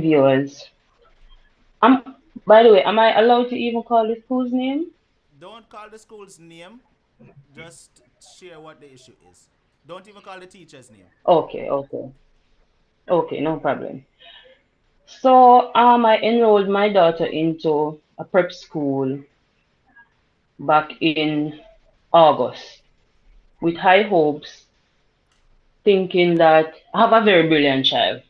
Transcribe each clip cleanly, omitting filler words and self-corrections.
viewers. By the way, am I allowed to even call the school's name? Don't call the school's name. Just share what the issue is. Don't even call the teacher's name. Okay, okay, okay, no problem. So, I enrolled my daughter into a prep school back in August with high hopes, thinking that I have a very brilliant child,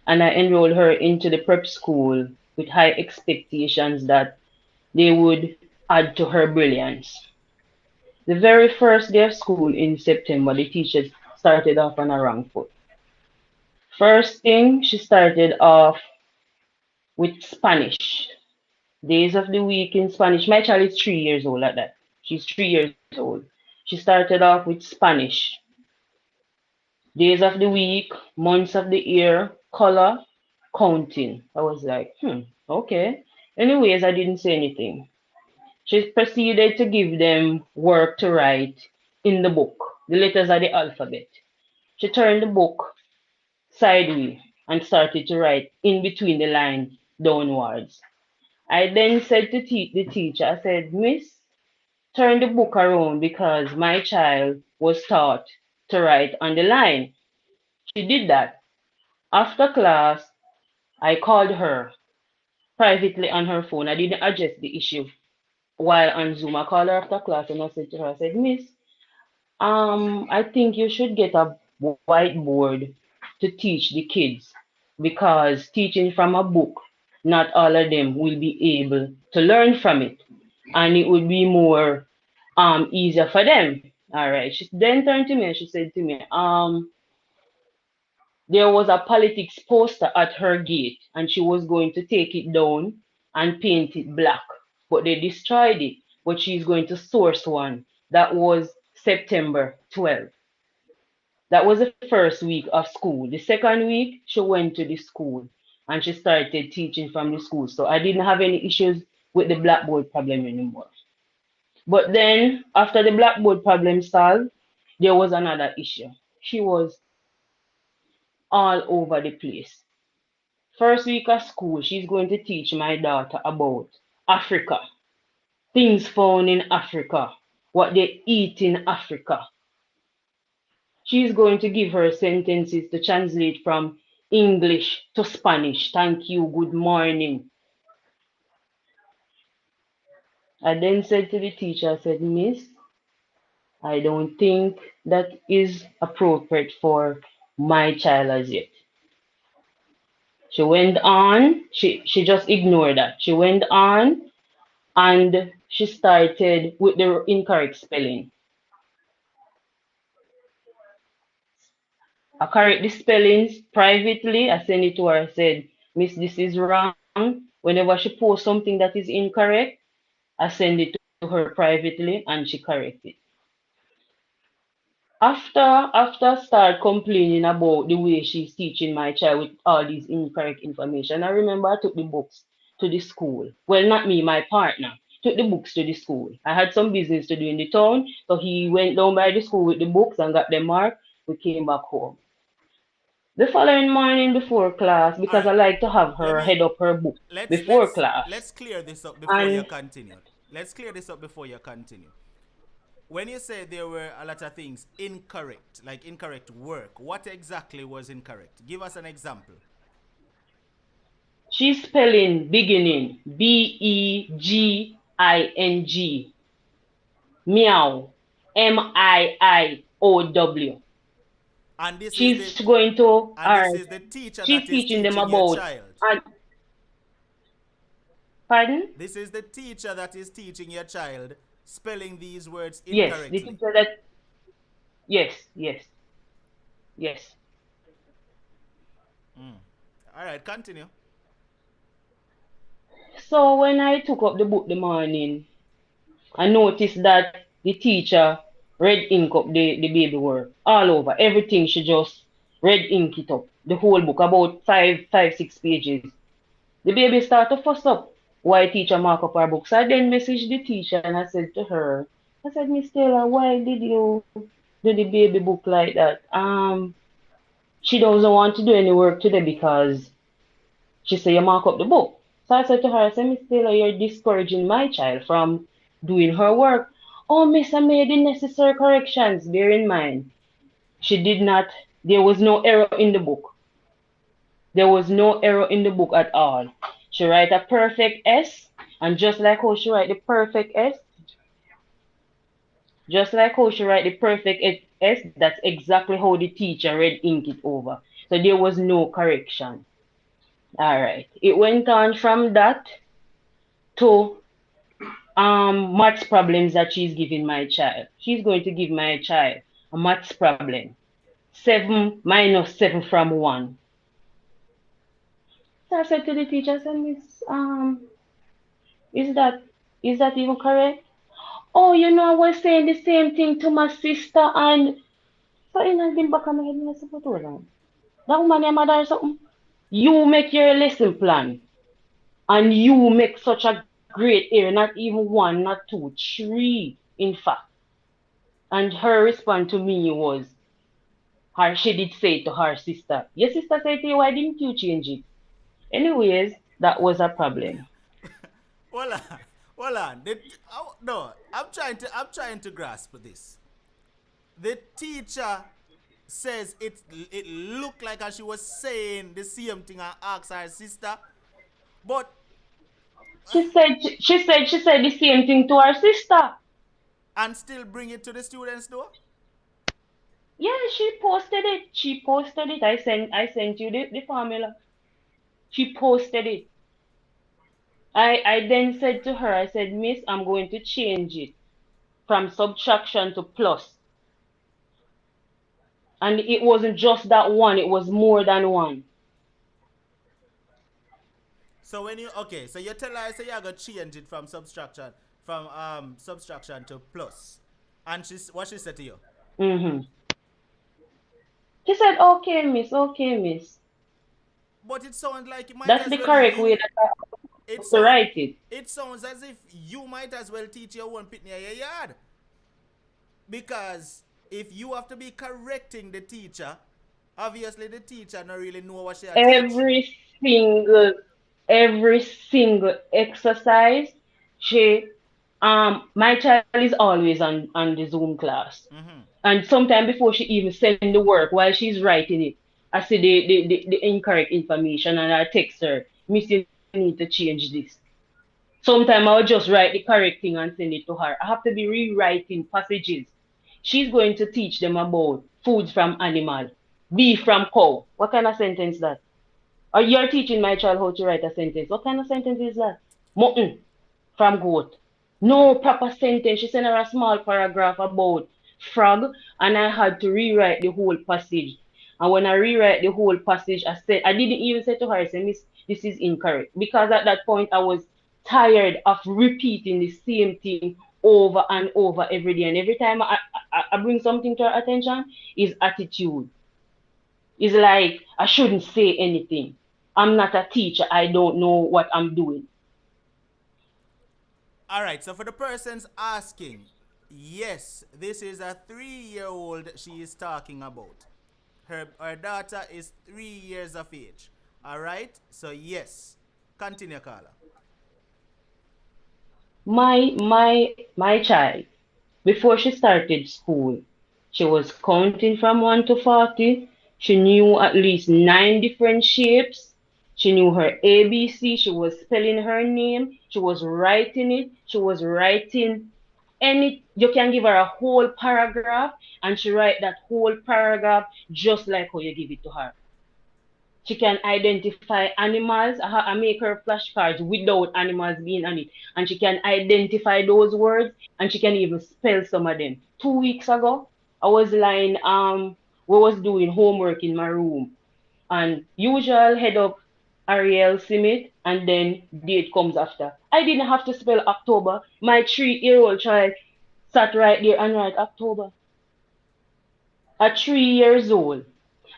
and I enrolled her into the prep school with high expectations that they would add to her brilliance. The very first day of school in September, the teachers started off on a wrong foot. First thing, she started off with Spanish. Days of the week in Spanish. My child is 3 years old at that. She's 3 years old. She started off with Spanish. Days of the week, months of the year, color, counting. I was like, okay. Anyways, I didn't say anything. She proceeded to give them work to write in the book, the letters of the alphabet. She turned the book sideways and started to write in between the lines downwards. I then said to the teacher, I said, Miss, turn the book around because my child was taught to write on the line. She did that. After class, I called her privately on her phone. I didn't address the issue while on Zoom. I called her after class and I said to her, I said, Miss, I think you should get a whiteboard to teach the kids because teaching from a book, not all of them will be able to learn from it, and it would be more easier for them. All right. She then turned to me and she said to me, there was a politics poster at her gate and she was going to take it down and paint it black, but they destroyed it. But she's going to source one. That was September 12th. That was the first week of school. The second week, she went to the school and she started teaching from the school. So I didn't have any issues with the blackboard problem anymore. But then, after the blackboard problem solved, there was another issue. She was all over the place. First week of school, she's going to teach my daughter about Africa, things found in Africa, what they eat in Africa. She's going to give her sentences to translate from English to Spanish. Thank you, good morning. I then said to the teacher, I said, Miss, I don't think that is appropriate for my child as yet. She went on, she just ignored that. She went on and she started with the incorrect spelling. I correct the spellings privately. I sent it to her. I said, Miss, this is wrong. Whenever she posts something that is incorrect, I send it to her privately and she corrects it. After start complaining about the way she's teaching my child with all these incorrect information, I remember I took the books to the school. Well, not me, my partner took the books to the school. I had some business to do in the town, so he went down by the school with the books and got them marked. We came back home. The following morning before class, All because I right. like to have Let her me head up her book let's before let's class. let's clear this up before you And continue. Let's clear this up before you continue. When you say there were a lot of things incorrect, like incorrect work, what exactly was incorrect? Give us an example. she's spelling beginning Beging. Meow. Miiow. And this is the She's going to, all and this right, is the teacher she's that is teaching them teaching your about, child. and, pardon? This is the teacher that is teaching your child spelling these words Yes, the incorrectly. teacher that, yes, yes, yes. All right, continue. So when I took up the book the morning, I noticed that the teacher red ink up the baby work all over. Everything she just red ink it up. The whole book, about 6 pages. The baby start to fuss up why teacher mark up her book. So I then messaged the teacher and I said to her, I said, Miss Taylor, why did you do the baby book like that? She doesn't want to do any work today because She said, you mark up the book. So I said to her, I said, Miss Taylor, you're discouraging my child from doing her work. Oh, Miss, I made the necessary corrections. Bear in mind, she did not, there was no error in the book. There was no error in the book at all. She write a perfect S, and just like how she write the perfect S, just like how she write the perfect S, that's exactly how the teacher red ink it over. So there was no correction. All right. It went on from that to maths problems that she's giving my child. She's going to give my child a maths problem. 7 minus 7 from 1. So I said to the teacher, I said, Miss, is that is that even correct? Oh, you know, I was saying the same thing to my sister, and so it has been back on my head. I said, hold on. That woman, your mother or something. You make your lesson plan, and you make such a great error, not even one, not two, three, in fact. And her response to me was, her she did say to her sister, your sister said to you, why didn't you change it? Anyways, that was a problem. Hold on, hold on. No, I'm trying to grasp this. The teacher says it looked like as she was saying the same thing and asked her sister, but She said the same thing to her sister. and still bring it to the students though. Yeah, she posted it. She posted it. I sent you the formula. She posted it. I then said to her, I said, Miss, I'm going to change it from subtraction to plus. And it wasn't just that one, it was more than one. So when you okay, so you tell her say you're gonna change it from subtraction to plus, and she's what she said to you. Mm-hmm. She said, okay, miss. But it sounds like it might That's as the well correct way you. that I It have to sound write it. it sounds as if you might as well teach your own pitney in your yard, because if you have to be correcting the teacher, obviously the teacher don't really know what she teach. Every single every single exercise, she my child is always on the Zoom class. Mm-hmm. And sometime before she even send the work, while she's writing it, I see the incorrect information and I text her, Miss, you need to change this. Sometimes I'll just write the correct thing and send it to her. I have to be rewriting passages. She's going to teach them about foods from animal, beef from cow. What kind of sentence that? Or you're teaching my child how to write a sentence. What kind of sentence is that? Mutton from goat. No proper sentence. She sent her a small paragraph about frog, and I had to rewrite the whole passage. And when I rewrite the whole passage, I didn't even say to her, I said, Miss, this is incorrect. Because at that point I was tired of repeating the same thing over and over every day. And every time I bring something to her attention, is attitude. It's like I shouldn't say anything. I'm not a teacher. I don't know what I'm doing. All right, so for the persons asking, yes, this is a 3 year old she is talking about. Her daughter is 3 years of age. All right, so yes, continue, Carla. My child, before she started school, she was counting from 1 to 40. She knew at least 9 different shapes. She knew her ABC. She was spelling her name. She was writing it. She was writing any, you can give her a whole paragraph and she write that whole paragraph just like how you give it to her. She can identify animals. I make her flashcards without animals being on it. And she can identify those words and she can even spell some of them. 2 weeks ago, I was lying, we was doing homework in my room. And usual head up Ariel Simit and then date comes after. I didn't have to spell October. My 3-year-old child sat right there and write October. At 3 years old.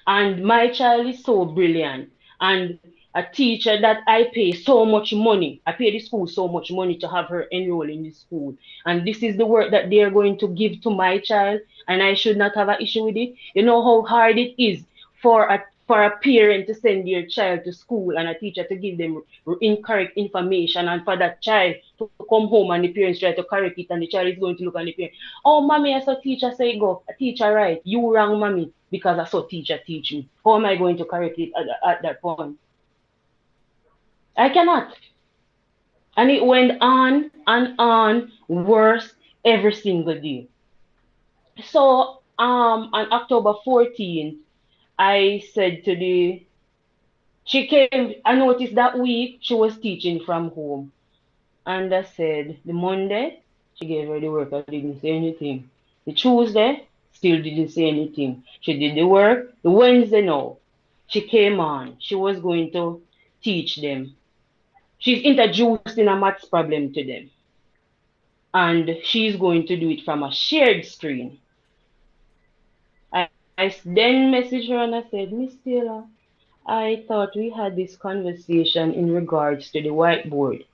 And my child is so brilliant. And a teacher that I pay so much money, I pay the school so much money to have her enroll in the school. And this is the work that they are going to give to my child, and I should not have an issue with it. You know how hard it is for for a parent to send their child to school and a teacher to give them incorrect information, and for that child to come home and the parents try to correct it and the child is going to look at the parent, oh mommy, I saw teacher say go, a teacher right, you wrong mommy, because I saw teacher teach me. How am I going to correct it at that point? I cannot. And it went on and on, worse every single day. So on October 14th, I said to the she came, I noticed that week she was teaching from home. And I said the Monday, she gave her the work, I didn't say anything. The Tuesday, still didn't say anything. She did the work. The Wednesday, no. She came on. She was going to teach them. She's introducing a maths problem to them. And she's going to do it from a shared screen. I then messaged her and I said, Miss Taylor, I thought we had this conversation in regards to the whiteboard.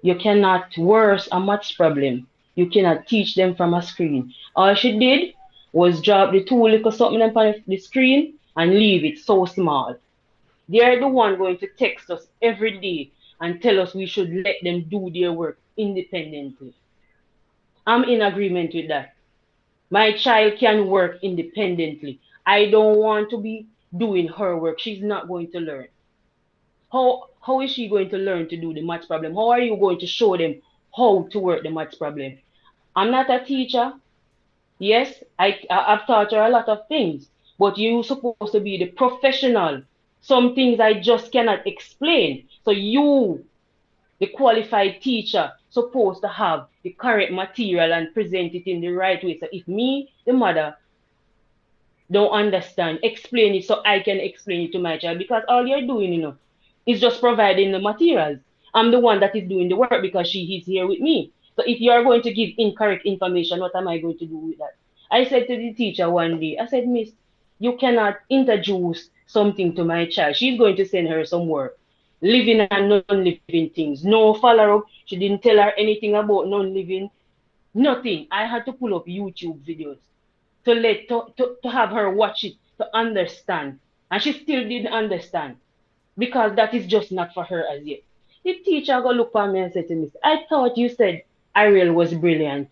You cannot worse a maths problem. You cannot teach them from a screen. All she did was drop the two little something on the screen and leave it so small. They're the one going to text us every day and tell us we should let them do their work independently. I'm in agreement with that. My child can work independently. I don't want to be doing her work. She's not going to learn. How is she going to learn to do the maths problem? How are you going to show them how to work the maths problem? I'm not a teacher. Yes, I've taught her a lot of things, but you're supposed to be the professional. Some things I just cannot explain. So you, the qualified teacher, supposed to have the correct material and present it in the right way. So if me, the mother, don't understand, explain it so I can explain it to my child, because all you're doing, is just providing the materials. I'm the one that is doing the work because she is here with me. So if you're going to give incorrect information, what am I going to do with that? I said to the teacher one day, I said, Miss, you cannot introduce something to my child. She's going to send her some work. Living and non-living things. No follow-up. She didn't tell her anything about non-living. Nothing. I had to pull up YouTube videos to have her watch it to understand. And she still didn't understand because that is just not for her as yet. The teacher go look at me and said to me, I thought you said Ariel was brilliant.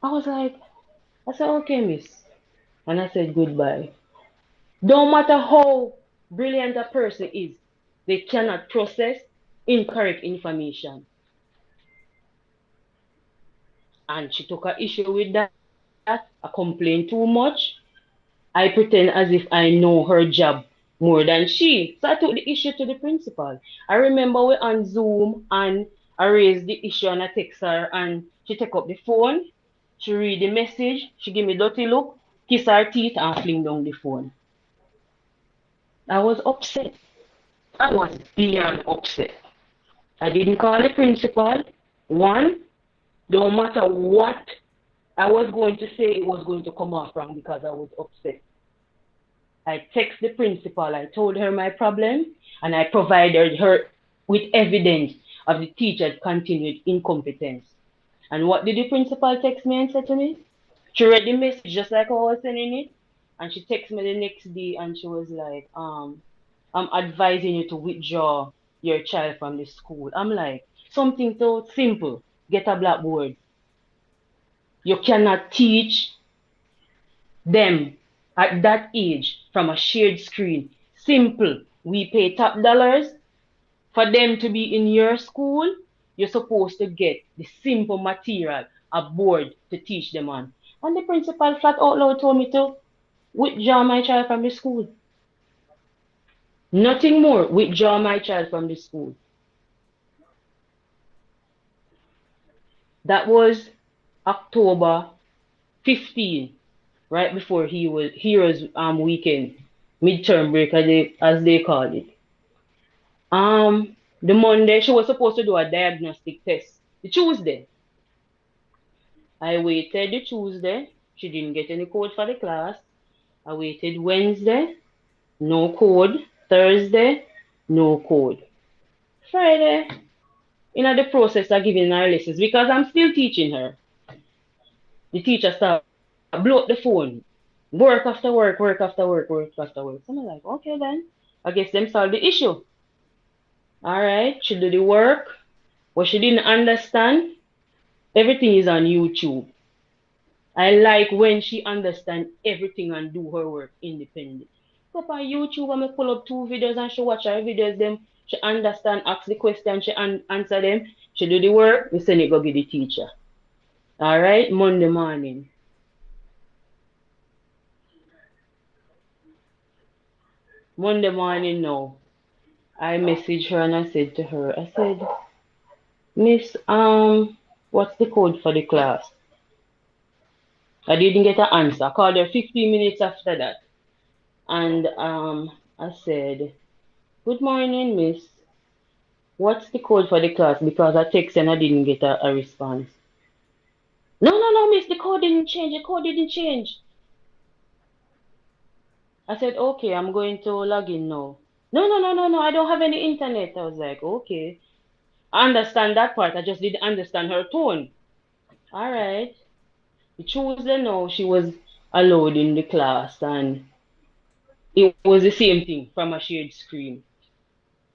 I was like, I said, okay, miss. And I said goodbye. Don't matter how brilliant a person is, they cannot process incorrect information. And she took an issue with that. I complained too much. I pretend as if I know her job more than she. So I took the issue to the principal. I remember we on Zoom and I raised the issue and I text her and she take up the phone. She read the message. She give me dirty look, kiss her teeth and fling down the phone. I was upset. I was beyond upset. I didn't call the principal. One, no matter what I was going to say, it was going to come off wrong because I was upset. I texted the principal, I told her my problem, and I provided her with evidence of the teacher's continued incompetence. And what did the principal text me and say to me? She read the message just like I was sending it, and she texted me the next day and she was like, I'm advising you to withdraw your child from the school. I'm like, something so simple. Get a blackboard. You cannot teach them at that age from a shared screen. Simple. We pay top dollars for them to be in your school. You're supposed to get the simple material, a board to teach them on. And the principal flat out loud told me to withdraw my child from the school. Nothing more. Withdraw my child from the school. That was October 15, right before he was Heroes weekend, midterm break as they call it. The Monday she was supposed to do a diagnostic test. The Tuesday, I waited the Tuesday. She didn't get any code for the class. I waited Wednesday, no code. Thursday, no code. Friday, in the process of giving her lessons because I'm still teaching her. The teacher started blew up the phone. Work after work, work after work, work after work. So I'm like, okay then. I guess them solve the issue. Alright, she do the work. What she didn't understand, everything is on YouTube. I like when she understand everything and do her work independently. Go up on YouTube and me pull up 2 videos and she watch her videos them. She understand, ask the question, she answer them. She do the work, we send it go give the teacher. Alright, Monday morning. Monday morning now. I messaged her and I said to her, I said, Miss, what's the code for the class? I didn't get an answer. I called her 15 minutes after that. And I said, good morning, miss. What's the code for the class? Because I text and I didn't get a response. No, no, no, miss, the code didn't change. The code didn't change. I said, okay, I'm going to log in now. No, no, no, no, no, I don't have any internet. I was like, okay. I understand that part. I just didn't understand her tone. All right. Tuesday now, she was allowed in the class and it was the same thing from a shared screen.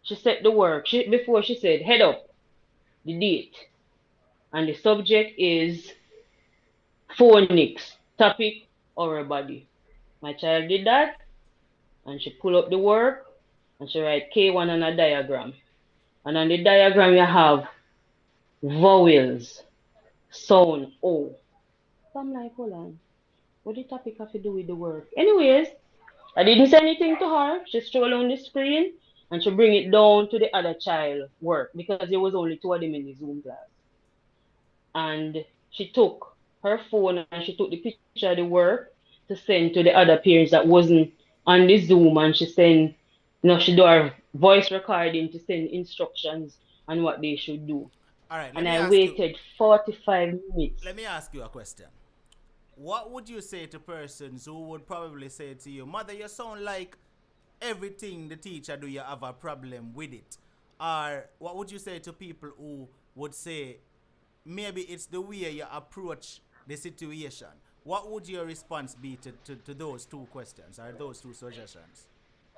She set the work. Before she said, head up, the date. And the subject is phonics, topic, or body. My child did that and she pull up the work and she write K1 on a diagram. And on the diagram you have vowels, sound O. So I'm like, hold on, what the topic have to do with the work? Anyways, I didn't say anything to her. She strolled on the screen and she bring it down to the other child work because there was only 2 of them in the Zoom class. And she took her phone and she took the picture of the work to send to the other parents that wasn't on the Zoom and she sent, she do her voice recording to send instructions on what they should do. All right, And I waited 45 minutes. let me ask you a question. What would you say to persons who would probably say to you, mother, you sound like everything the teacher do, you have a problem with it? Or what would you say to people who would say, maybe it's the way you approach the situation? What would your response be to those two questions or those two suggestions?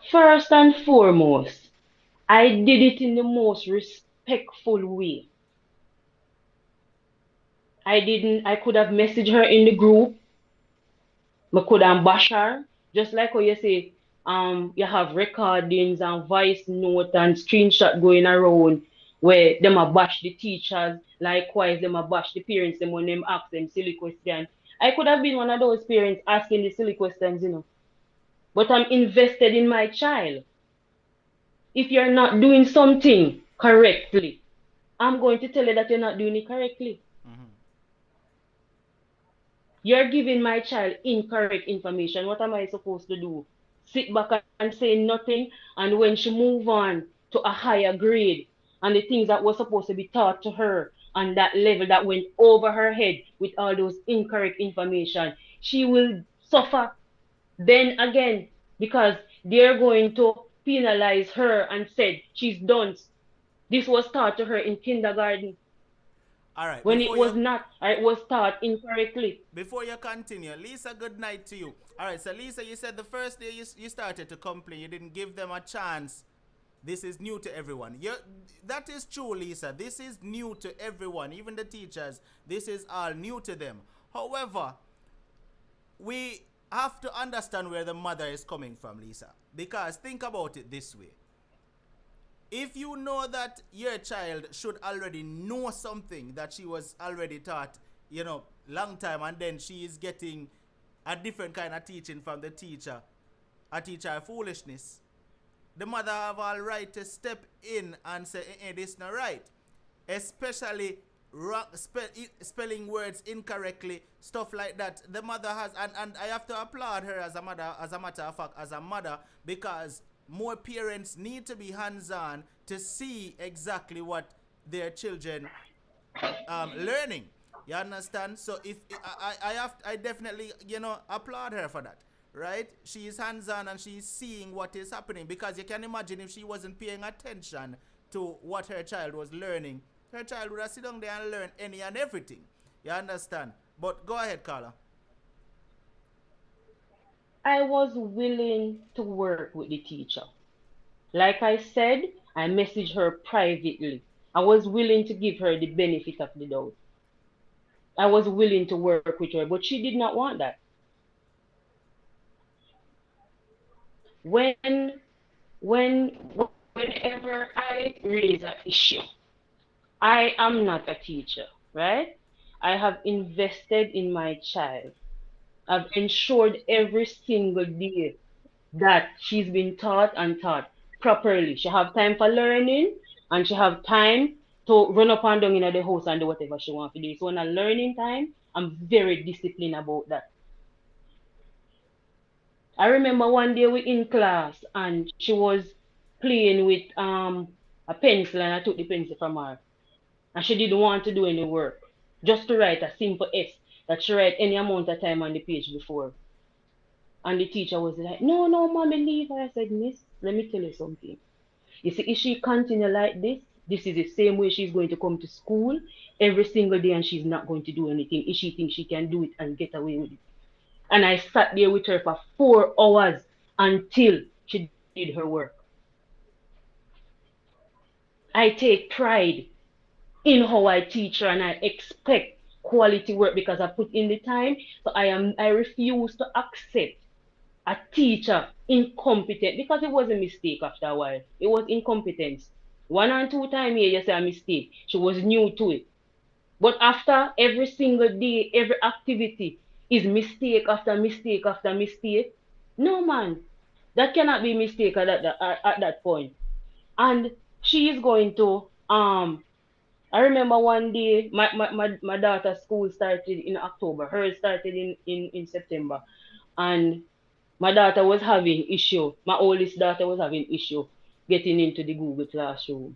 First and foremost, I did it in the most respectful way. I could have messaged her in the group. I could have bash her. Just like how you say, you have recordings and voice note and screenshot going around where them a bash the teachers. Likewise, them a bash the parents them when them ask them silly questions. I could have been one of those parents asking the silly questions. But I'm invested in my child. If you're not doing something correctly, I'm going to tell you that you're not doing it correctly. Mm-hmm. You're giving my child incorrect information. What am I supposed to do? Sit back and say nothing? And when she move on to a higher grade and the things that were supposed to be taught to her on that level that went over her head with all those incorrect information, she will suffer then again because they're going to penalize her and said she's done. This was taught to her in kindergarten All right, when it was not, or it was taught incorrectly. before you continue, Lisa, good night to you. All right, so Lisa, you said the first day you started to complain, you didn't give them a chance. This is new to everyone. That is true, Lisa. This is new to everyone, even the teachers. This is all new to them. However, we have to understand where the mother is coming from, Lisa. Because think about it this way. If you know that your child should already know something that she was already taught, long time, and then she is getting a different kind of teaching from the teacher, a teacher foolishness, the mother have all right to step in and say, this is not right. Especially spelling words incorrectly, stuff like that. The mother has, and I have to applaud her as a mother, as a matter of fact, as a mother, because more parents need to be hands-on to see exactly what their children learning. You understand? So if I definitely applaud her for that, right? She is hands-on and she is seeing what is happening, because you can imagine if she wasn't paying attention to what her child was learning, her child would have sit down there and learn any and everything. You understand? But go ahead, Carla. I was willing to work with the teacher. Like I said, I messaged her privately. I was willing to give her the benefit of the doubt. I was willing to work with her, but she did not want that. When whenever I raise an issue, I am not a teacher, right? I have invested in my child. I've ensured every single day that she's been taught and taught properly. She have time for learning and she have time to run up and down in the house and do whatever she wants to do. So on a learning time, I'm very disciplined about that. I remember one day we in class and she was playing with a pencil and I took the pencil from her. And she didn't want to do any work. Just to write a simple S that she write any amount of time on the page before. And the teacher was like, no, no, mommy, leave her. I said, miss, let me tell you something. You see, if she continue like this is the same way she's going to come to school every single day and she's not going to do anything if she thinks she can do it and get away with it. And I sat there with her for 4 hours until she did her work. I take pride in how I teach her and I expect quality work because I put in the time. So I refuse to accept a teacher incompetent because it was a mistake after a while. It was incompetence. One and two times here, you say a mistake. She was new to it. But after every single day, every activity is mistake after mistake after mistake. No man, that cannot be mistake at that point. And she is going to I remember one day my daughter's school started in October. Hers started in September. And my daughter was having issue. My oldest daughter was having issue getting into the Google Classroom.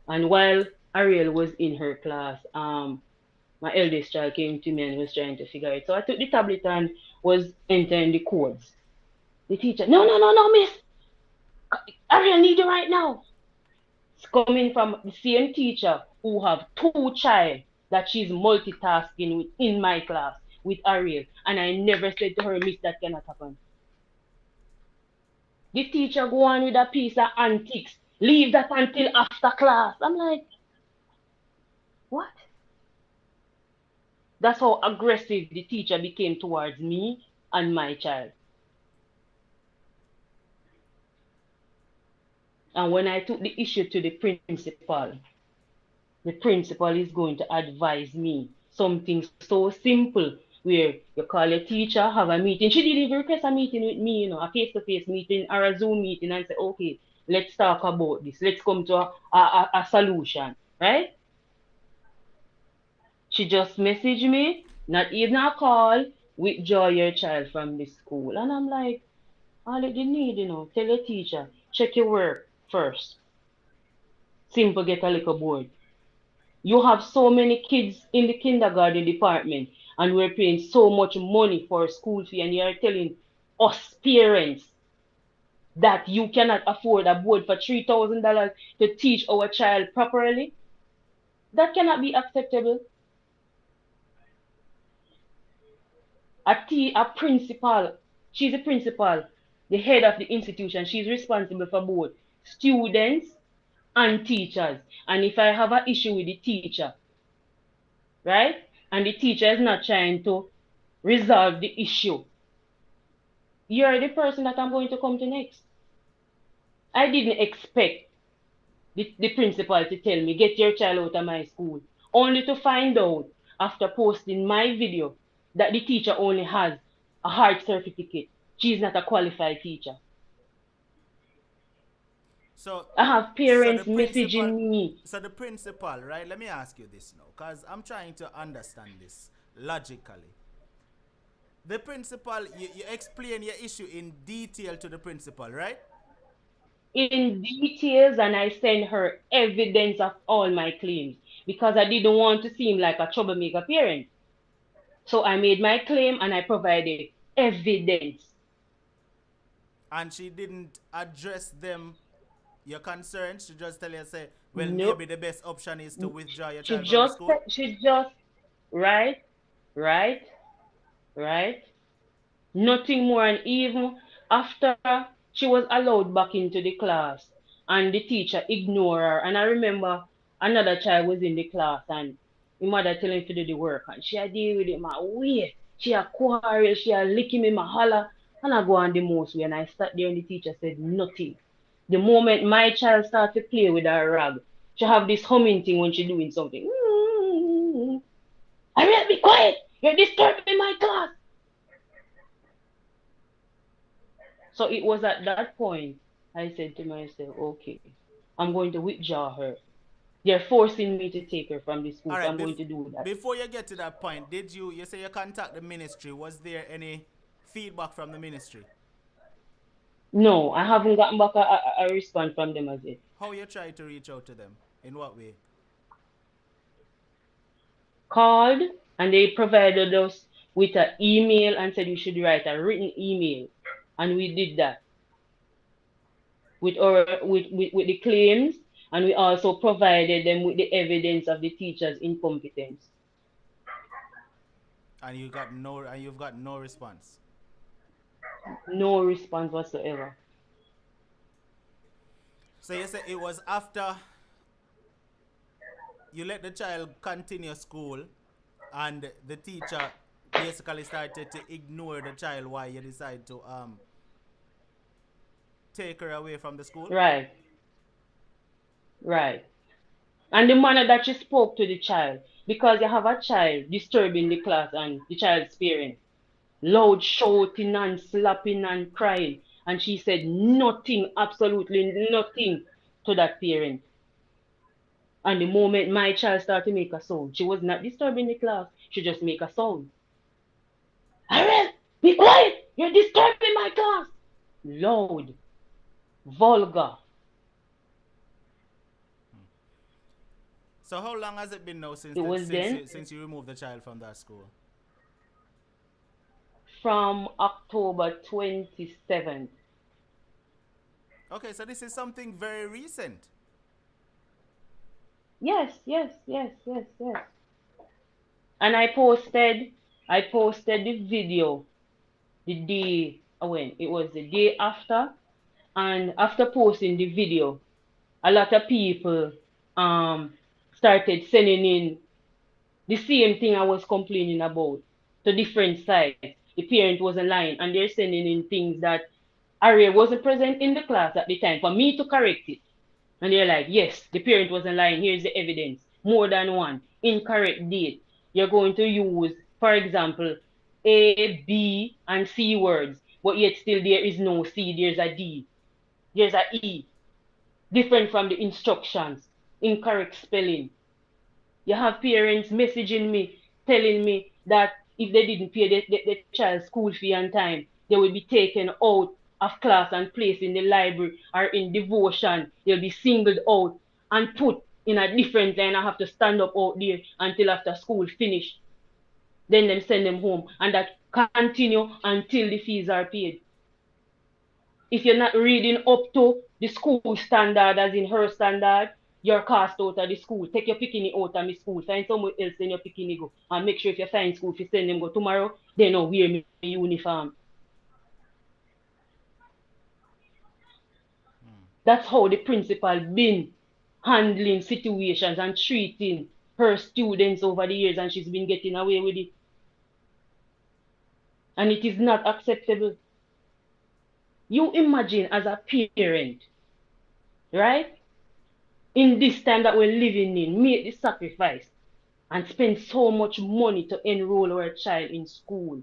And while Ariel was in her class, my eldest child came to me and was trying to figure it. So I took the tablet and was entering the codes. The teacher, no, no, no, no, miss. Ariel need you right now. It's coming from the same teacher who have two child that she's multitasking with in my class with Ariel. And I never said to her, miss, that cannot happen. The teacher go on with a piece of antics. Leave that until after class. I'm like, what? That's how aggressive the teacher became towards me and my child. And when I took the issue to the principal is going to advise me something so simple where you call your teacher, have a meeting. She didn't even request a meeting with me, a face-to-face meeting or a Zoom meeting and say, okay, let's talk about this. Let's come to a solution, right? She just messaged me, not even a call, withdraw your child from the school. And I'm like, all you need, tell your teacher, check your work first. Simple, get a little bored. You have so many kids in the kindergarten department and we're paying so much money for school fee and you're telling us parents that you cannot afford a board for $3,000 to teach our child properly. That cannot be acceptable. A principal, she's a principal, the head of the institution. She's responsible for both students and teachers. And if I have an issue with the teacher, right, and the teacher is not trying to resolve the issue, you're the person that I'm going to come to next. I didn't expect the principal to tell me, get your child out of my school, only to find out after posting my video that the teacher only has a hard certificate. She's not a qualified teacher. So, I have so the parents principal, messaging me. right? Let me ask you this now, because I'm trying to understand this logically. The principal, you explain your issue in detail to the principal, right? In details and I send her evidence of all my claims because I didn't want to seem like a troublemaker parent. So I made my claim and I provided evidence. And she didn't address them, your concerns. She just tell you, say, well, maybe Nope. the best option is to withdraw your She child from the just school. she just right, right, right. Nothing more. And even after she was allowed back into the class and the teacher ignored her. And I remember another child was in the class and the mother telling him to do the work and she had deal with it my way. She had quarrel, she had licking me my holler. And I go on the most way and I sat there and the teacher said nothing. The moment my child started to play with her rag, she have this humming thing when she doing something. I will be quiet. You're disturbing my class. So it was at that point I said to myself, okay, I'm going to withdraw her. They're forcing me to take her from the school, All so right. I'm going to do that. Before you get to that point, did you say you contact the ministry? Was there any feedback from the ministry? No, I haven't gotten back a response from them as yet. How you try to reach out to them? In what way? Called and they provided us with an email and said we should write a written email. And we did that with the claims, and we also provided them with the evidence of the teacher's incompetence. And you've got no response. No response whatsoever. So you say it was after you let the child continue school and the teacher basically started to ignore the child while you decide to take her away from the school? Right, right. And the manner that she spoke to the child, because you have a child disturbing the class and the child's parent, loud shouting and slapping and crying, and she said nothing, absolutely nothing to that parent. And the moment my child started to make a sound, she was not disturbing the class, she just make a sound. Ariel, be quiet, you're disturbing my class. Loud, vulgar. So how long has it been now since It was then since you removed the child from that school? from October 27th. Okay, so this is something very recent. Yes, yes, yes, yes, yes. And I posted the video the day when it was the day after, and after posting the video, a lot of people um started sending in the same thing I was complaining about to different sites. The parent wasn't lying, and they're sending in things that Aria wasn't present in the class at the time for me to correct it. And they're like, yes, the parent wasn't lying. Here's the evidence. More than one. Incorrect date. You're going to use, for example, A, B, and C words, but yet still there is no C. There's a D. There's a E. Different from the instructions. Incorrect spelling. You have parents messaging me, telling me that if they didn't pay the child's school fee on time, they will be taken out of class and placed in the library or in devotion. They'll be singled out and put in a different line. I have to stand up out there until after school finish. Then them send them home. And that continue until the fees are paid. If you're not reading up to the school standard, as in her standard, you're cast out of the school. Take your picking out of the school. Find somewhere else in your picking go. And make sure if you find school, if you send them go tomorrow, they know wear me uniform. That's how the principal been handling situations and treating her students over the years, and she's been getting away with it. And it is not acceptable. You imagine as a parent, right? In this time that we're living in, make the sacrifice and spend so much money to enroll our child in school.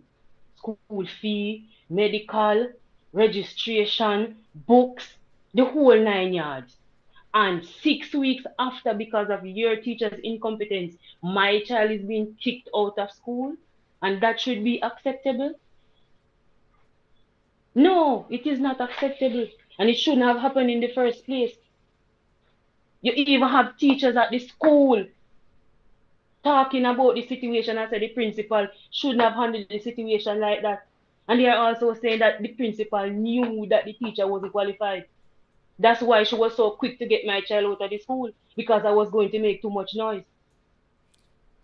School fee, medical, registration, books, the whole 9 yards. And 6 weeks after, because of your teacher's incompetence, my child is being kicked out of school, and that should be acceptable? No, it is not acceptable, and it shouldn't have happened in the first place. You even have teachers at the school talking about the situation. I said the principal shouldn't have handled the situation like that. And they are also saying that the principal knew that the teacher wasn't qualified. That's why she was so quick to get my child out of the school, because I was going to make too much noise.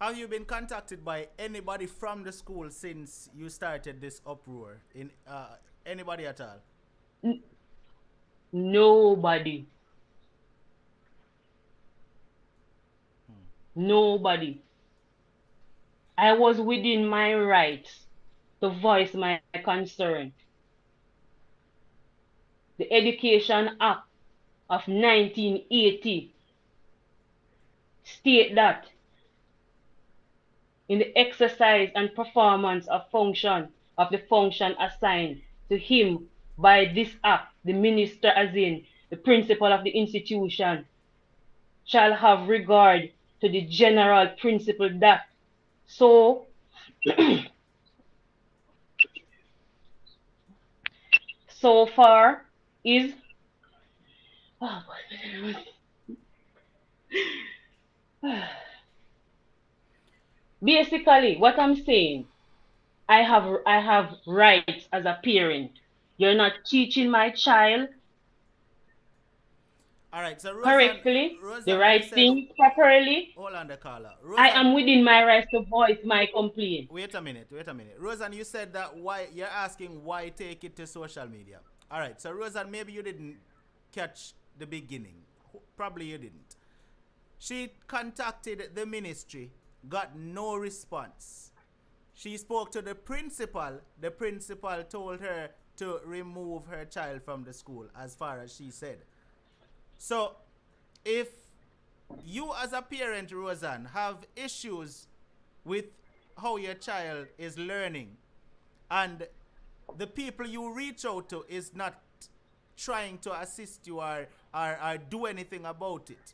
Have you been contacted by anybody from the school since you started this uproar? In anybody at all? N- nobody. Nobody. I was within my rights to voice my concern. The Education Act of 1980 state that in the exercise and performance of the function assigned to him by this act, the minister, as in the principal of the institution, shall have regard to the general principle that so so far is basically what I'm saying. I have rights as a parent. You're not teaching my child All right. So correctly, the Roseanne, when you right said, thing properly. hold on, the caller. I Roseanne, am within my rights to voice my complaint. wait a minute. Wait a minute. Roseanne, you said that why you're asking why take it to social media. All right. So Roseanne, maybe you didn't catch the beginning. Probably you didn't. She contacted the ministry, got no response. She spoke to the principal. The principal told her to remove her child from the school, as far as she said. So, if you as a parent, Roseanne, have issues with how your child is learning, and the people you reach out to is not trying to assist you or do anything about it,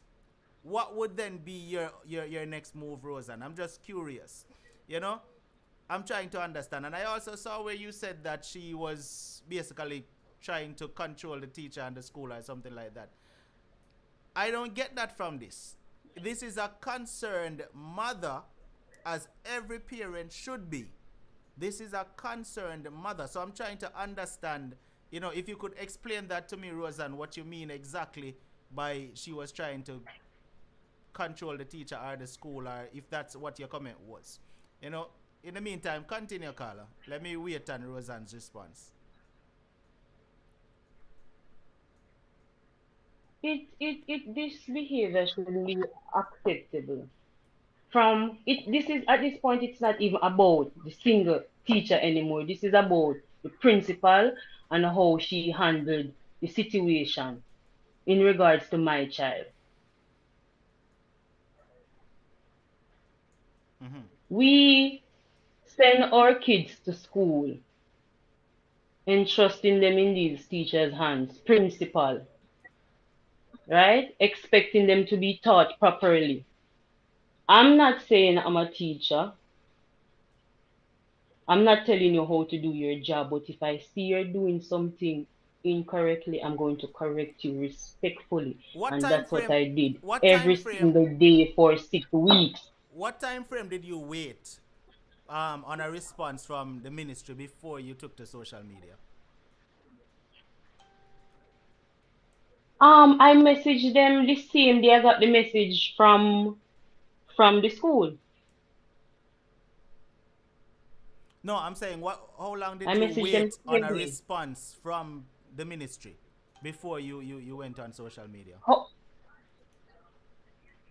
what would then be your next move, Roseanne? I'm just curious. You know? I'm trying to understand. And I also saw where you said that she was basically trying to control the teacher and the school or something like that. I don't get that from this. This is a concerned mother, as every parent should be. This is a concerned mother. So I'm trying to understand, if you could explain that to me, Roseanne, what you mean exactly by she was trying to control the teacher or the school, or if that's what your comment was. In the meantime, continue, Carla. Let me wait on Roseanne's response. This behavior shouldn't be acceptable. From it, this is at this point, it's not even about the single teacher anymore. This is about the principal and how she handled the situation in regards to my child. Mm-hmm. We send our kids to school, entrusting them in these teachers' hands, principal, right? Expecting them to be taught properly. I'm not saying I'm a teacher. I'm not telling you how to do your job, but if I see you're doing something incorrectly, I'm going to correct you respectfully. What And time that's what frame? I did What time every frame? single day for 6 weeks. What time frame did you wait on a response from the ministry before you took to social media? I messaged them the same day I got the message from the school. No, I'm saying how long I did you messaged them wait the on same a day. response from the ministry before you went on social media?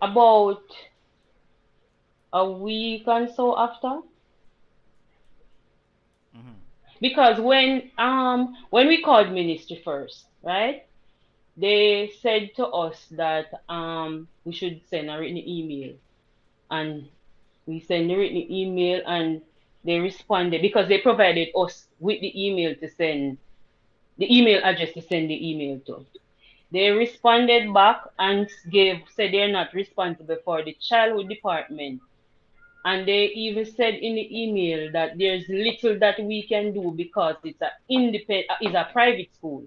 About a week and so after. Mm-hmm. Because when we called ministry first, right? They said to us that we should send a written email, and we sent the written email, and they responded because they provided us with the email to send the email address to send the email to. They responded back and said they're not responsible for the childhood department. And they even said in the email that there's little that we can do because it's a private school.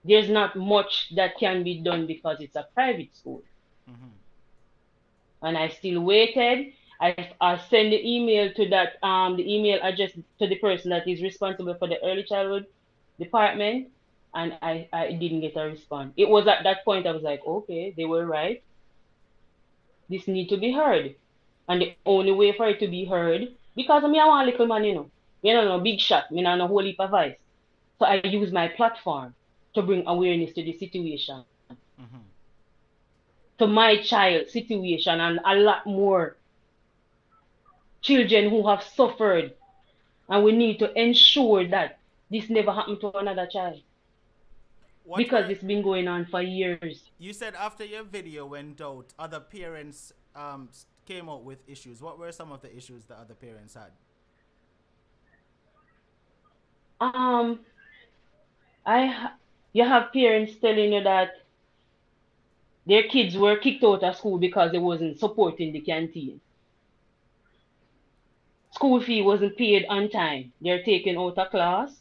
There's not much that can be done because it's a private school. Mm-hmm. And I still waited. I sent the email to the email address to the person that is responsible for the early childhood department, and I didn't get a response. It was at that point I was like, okay, they were right. This need to be heard. And the only way for it to be heard, because me I want little man, no big shot, me not no whole heap of voice. So I use my platform to bring awareness to the situation, Mm-hmm. to my child situation, and a lot more children who have suffered. And we need to ensure that this never happened to another child What because were it's been going on for years. you said after your video went out, other parents came out with issues. What were some of the issues that other parents had? Um, you have parents telling you that their kids were kicked out of school because they wasn't supporting the canteen. School fee wasn't paid on time. They're taken out of class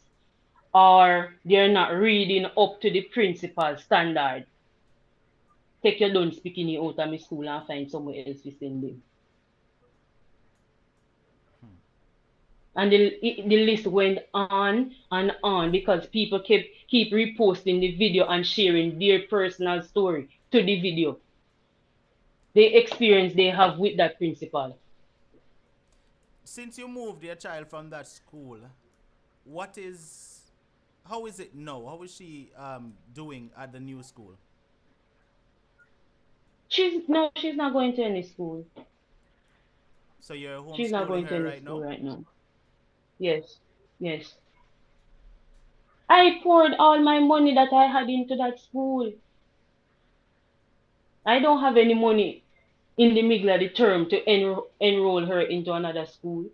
or they're not reading up to the principal standard. Take your don't speaking you out of my school and find somewhere else to send them. And the list went on and on because people keep reposting the video and sharing their personal story to the video. The experience they have with that principal. Since you moved your child from that school, what is how is it now? How is she doing at the new school? She's not going to any school. So you're She's not homeschooling going to her any right school now? right now. Yes. Yes. I poured all my money that I had into that school. I don't have any money in the middle of the term to enroll her into another school.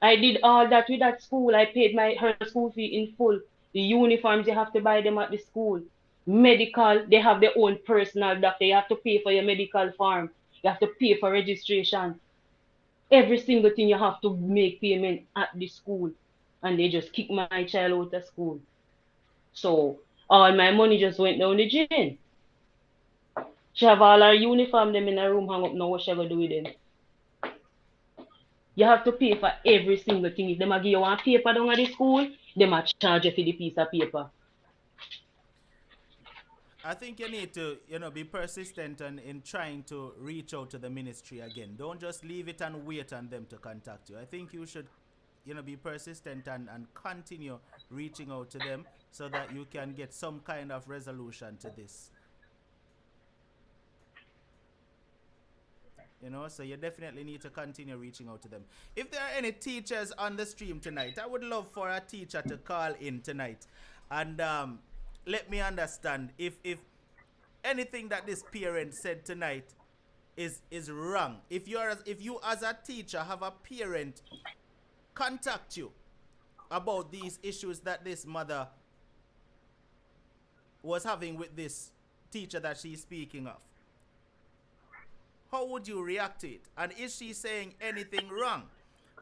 I did all that with that school. I paid her school fee in full. The uniforms, you have to buy them at the school. Medical, they have their own personal doctor. You have to pay for your medical form. You have to pay for registration. Every single thing you have to make payment at the school. And they just kick my child out of school. So all my money just went down the drain. She have all her uniform them in her room hang up now. What she gonna do with them? You have to pay for every single thing. If them a give you one paper down at the school, them a charge you for the piece of paper. I think you need to, be persistent in trying to reach out to the ministry again. Don't just leave it and wait on them to contact you. I think you should, be persistent and continue reaching out to them so that you can get some kind of resolution to this. So you definitely need to continue reaching out to them. If there are any teachers on the stream tonight, I would love for a teacher to call in tonight and let me understand if anything that this parent said tonight is wrong. If you as a teacher have a parent contact you about these issues that this mother was having with this teacher that she's speaking of, how would you react to it? And is she saying anything wrong?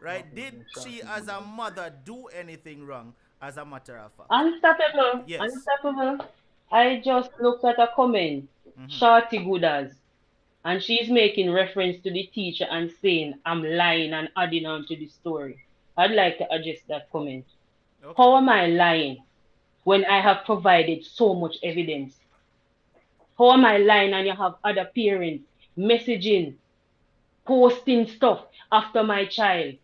Right? Did she as a mother do anything wrong as a matter of fact? Unstoppable. Yes. Unstoppable. I just looked at a comment. Mm-hmm. Shorty Goodas. And she's making reference to the teacher and saying I'm lying and adding on to the story. I'd like to address that comment. Okay. How am I lying when I have provided so much evidence? How am I lying and you have other parents messaging, posting stuff after my child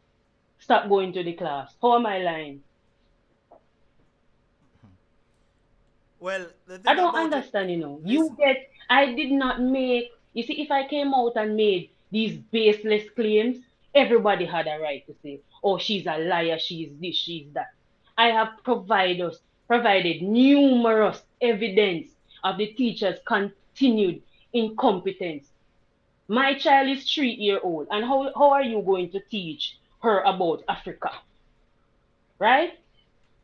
stop going to the class? How am I lying? Well, the thing I don't about understand, Listen. I did not make, you see, if I came out and made these baseless claims, everybody had a right to say, oh, she's a liar, she's this, she's that. I have provided numerous evidence of the teacher's continued incompetence. My child is 3 years old, and how are you going to teach her about Africa? Right?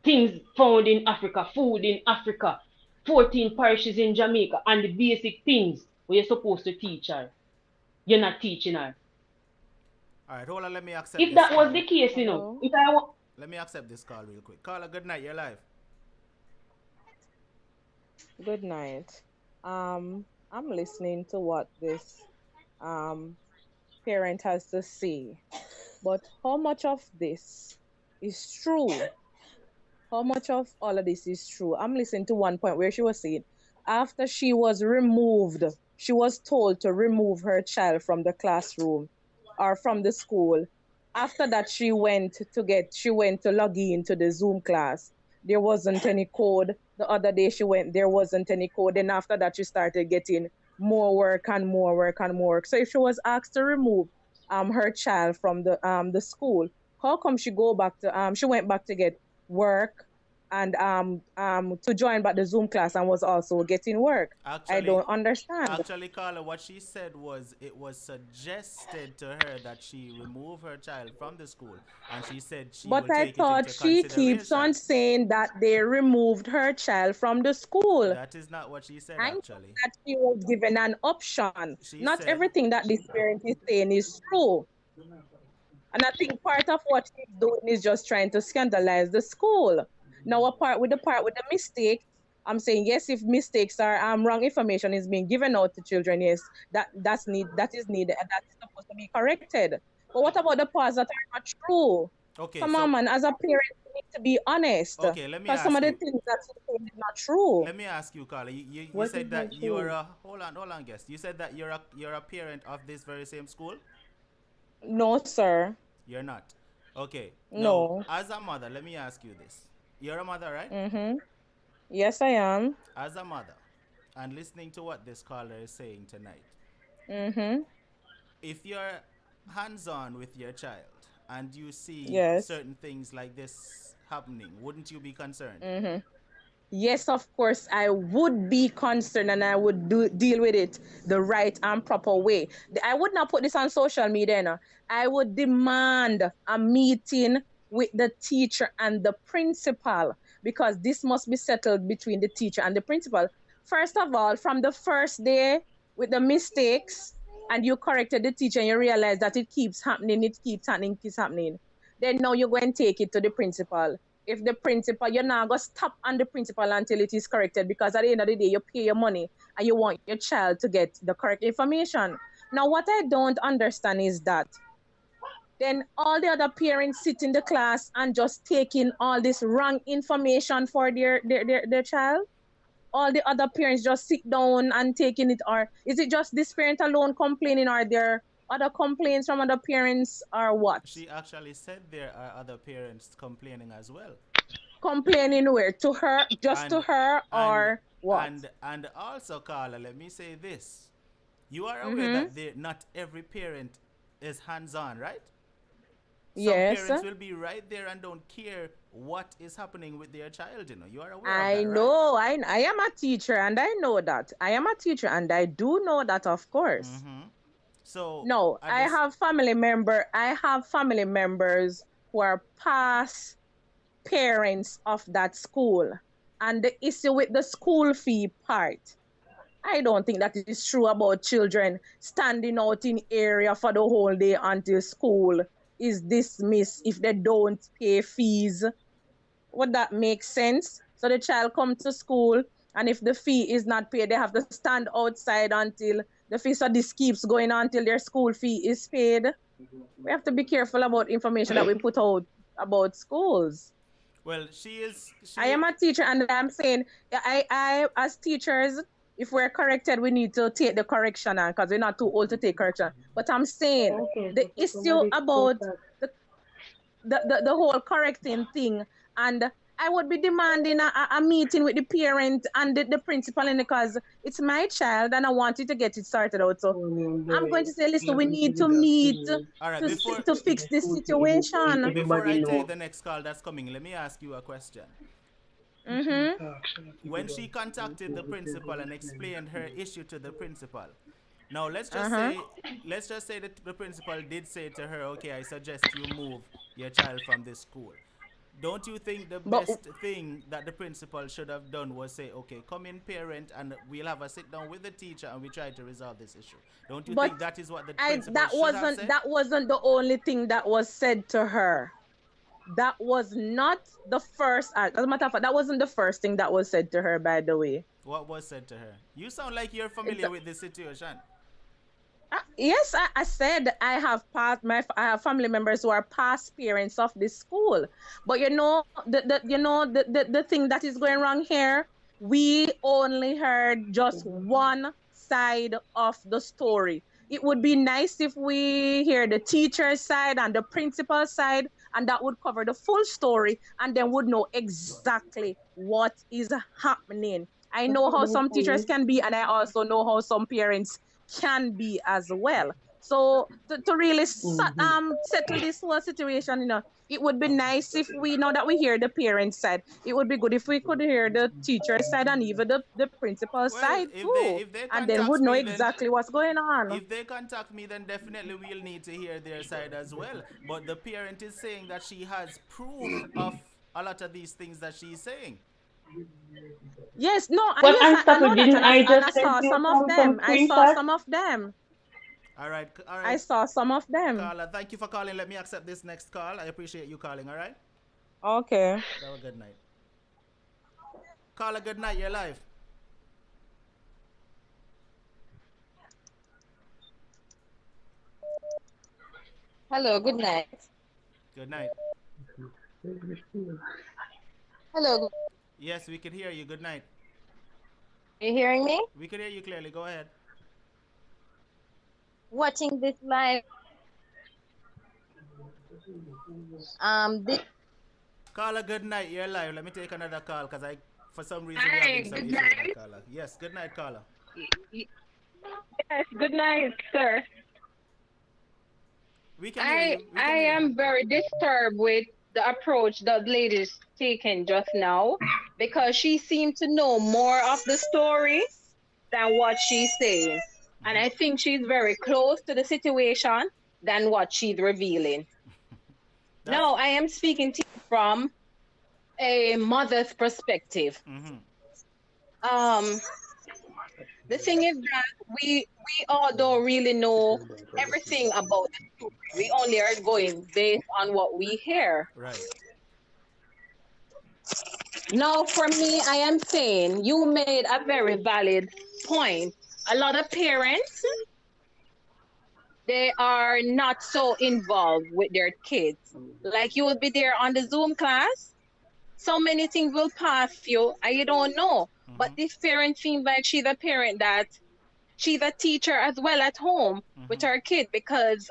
Things found in Africa, food in Africa, 14 parishes in Jamaica, and the basic things where you're supposed to teach her. You're not teaching her. All right, hold on. Let me accept If this that call. was the case, Hello? if I want. Let me accept this call real quick. Caller, good night. You're live. Good night. I'm listening to what this parent has to say, but how much of this is true? How much of all of this is true? I'm listening to one point where she was saying after she was removed, she was told to remove her child from the classroom or from the school. After that, she went to log in to the Zoom class. There wasn't any code. The other day she went, there wasn't any code. Then after that, she started getting more work and more work and more work. So if she was asked to remove her child from the school, how come she went back to get work and to join back the Zoom class and was also getting work? I Actually, don't understand. actually, Carla, what she said was it was suggested to her that she remove her child from the school, and she said she But will I take it thought into she keeps consideration. on saying that they removed her child from the school. That is not what she said, I know actually. that she was given an option. She Not said, everything that this parent is saying is true. And I think part of what she's doing is just trying to scandalize the school. Now, the part with the mistake, I'm saying yes, if mistakes are wrong information is being given out to children, yes, that is needed and that's supposed to be corrected. But what about the parts that are not true? okay, Come on, so, man, as a parent, you need to be honest. okay, let me Because some ask of the you. things that you're saying is not true. Let me ask you, Carla. You What is said not that you are true? a hold on, guest. You said that you're a parent of this very same school. No, sir. You're not. Okay. Now, No. as a mother, let me ask you this. You're a mother, right? Mm-hmm. Yes, I am. As a mother, and listening to what this caller is saying tonight, Mm-hmm. if you're hands-on with your child and you see Yes. certain things like this happening, wouldn't you be concerned? Mm-hmm. Yes, of course, I would be concerned and I would deal with it the right and proper way. I would not put this on social media. No. I would demand a meeting with the teacher and the principal because this must be settled between the teacher and the principal. First of all, from the first day with the mistakes and you corrected the teacher and you realize that it keeps happening, then now you go and take it to the principal. If the principal, you're not going to stop on the principal until it is corrected because at the end of the day, you pay your money and you want your child to get the correct information. Now, what I don't understand is that then all the other parents sit in the class and just taking all this wrong information for their child. All the other parents just sit down and taking it, or is it just this parent alone complaining, or there other complaints from other parents, or what? She actually said there are other parents complaining as well. Complaining where? To her, just to And her, and or what? and also, Carla, let me say this. You are aware Mm-hmm. that not every parent is hands-on, right? Some Yes, parents will be right there and don't care what is happening with their child. You are aware of I that, right? know. I am a teacher and I know that. I am a teacher and I do know that, of course. Mm-hmm. So No, at this, I have family members who are past parents of that school. And the issue with the school fee part, I don't think that is true about children standing out in area for the whole day until school is dismissed if they don't pay fees. Would that make sense? So the child come to school and if the fee is not paid, they have to stand outside until the fee. So this keeps going on until their school fee is paid. We have to be careful about information that we put out about schools. well, I am a teacher and I'm saying I as teachers, if we're corrected, we need to take the correction on because we're not too old to take correction. But I'm saying Okay, the so issue somebody about put that. the whole correcting thing, and I would be demanding a meeting with the parent and the principal in because it's my child and I want you to get it sorted out. So I'm going to say, listen, we need to meet all right. to fix this situation. Before Everybody I know. take the next call that's coming, let me ask you a question. Mm-hmm. When she contacted the principal and explained her issue to the principal, now Uh-huh. let's just say that the principal did say to her, okay, I suggest you move your child from this school. Don't you think the But best thing that the principal should have done was say, okay, come in, parent, and we'll have a sit down with the teacher and we try to resolve this issue? Don't you but think that is what the I principal should have said? that wasn't the only thing that was said to her. That was not the first. As a matter of fact, that wasn't the first thing that was said to her. By the way, What was said to her? You sound like you're it's familiar with this situation. yes. I said I have family members who are past parents of this school. But you know the thing that is going wrong here. We only heard just one side of the story. it would be nice if we hear the teacher's side and the principal side, and that would cover the full story, and then would know exactly what is happening. I know how some teachers can be, and I also know how some parents can be as well. So to really settle this whole situation, it would be nice if we know that we hear the parents' side. It would be good if we could hear the teacher's side and even the principal's Well, side too. if they And then would contact know me, then exactly what's going on. if they contact me, then definitely we'll need to hear their side as well. But the parent is saying that she has proof of a lot of these things that she's saying. Yes, no, But yes, I know Unstopper, that, didn't and I, I and I just saw send you some of some them. I saw screenshots? some of them. All right, all I right. saw some of them. Carla, thank you for calling. Let me accept this next call. I appreciate you calling, all right? Okay. Have a good night. Carla, good night. You're live. Hello, good night. Good night. Hello, Yes, we can hear you. Good night. are you hearing me? We can hear you clearly. Go ahead. Watching this live, this Carla, good night. You're live. Let me take another call because for some reason, we're Hi, having some good issue with that night. caller. Yes, good night, Carla. Yes, good night, sir. We can hear you. We I can hear you. am very disturbed with the approach that lady's taken just now because she seemed to know more of the story than what she's saying. And I think she's very close to the situation than what she's revealing. Now, I am speaking to you from a mother's perspective. The thing is that we all don't really know everything about the story. We only are going based on what we hear. Right. Now, for me, I am saying you made a very valid point. A lot of parents, they are not so involved with their kids. Like you will be there on the Zoom class, so many things will pass you and you don't know. But this parent seems like she's a parent that she's a teacher as well at home with her kid because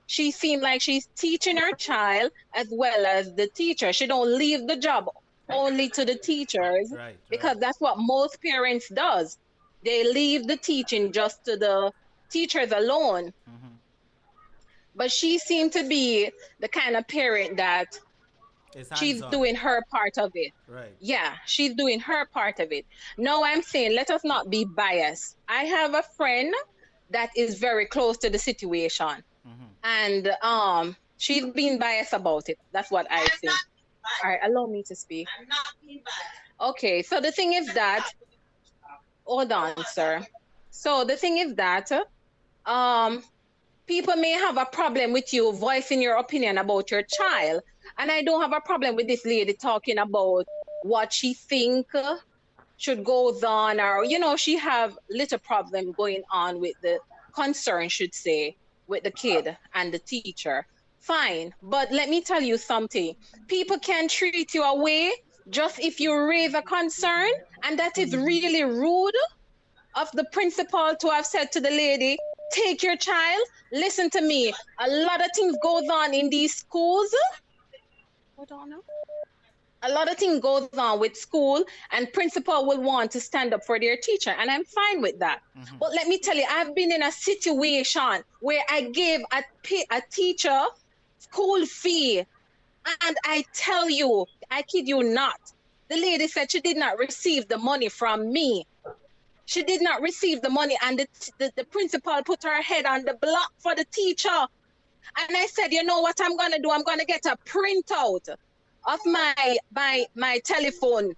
she seems like she's teaching her child as well as the teacher. She don't leave the job only to the teachers because that's what most parents does. They leave the teaching just to the teachers alone. But she seemed to be the kind of parent that she's doing her part of it. Right. Yeah, she's doing her part of it. No, I'm saying let us not be biased. I have a friend that is very close to the situation. And she's being biased about it. That's what I think. All right, allow me to speak. I'm not being biased. Okay, so the thing is that, hold on, sir. So the thing is that people may have a problem with you voicing your opinion about your child. And I don't have a problem with this lady talking about what she think should goes on, or, you know, she have little problem going on with the concern, should say, with the kid and the teacher. Fine, but let me tell you something. People can treat you away just if you raise a concern, and that is really rude of the principal to have said to the lady, take your child. Listen to me. A lot of things goes on in these schools. Hold on now. A lot of things goes on with school, and principal will want to stand up for their teacher, and I'm fine with that. But let me tell you, I've been in a situation where I gave a teacher school fee, and I tell you, I kid you not, the lady said she did not receive the money from me. She did not receive the money, and the principal put her head on the block for the teacher. And I said, you know what I'm going to do? I'm going to get a printout of my telephone,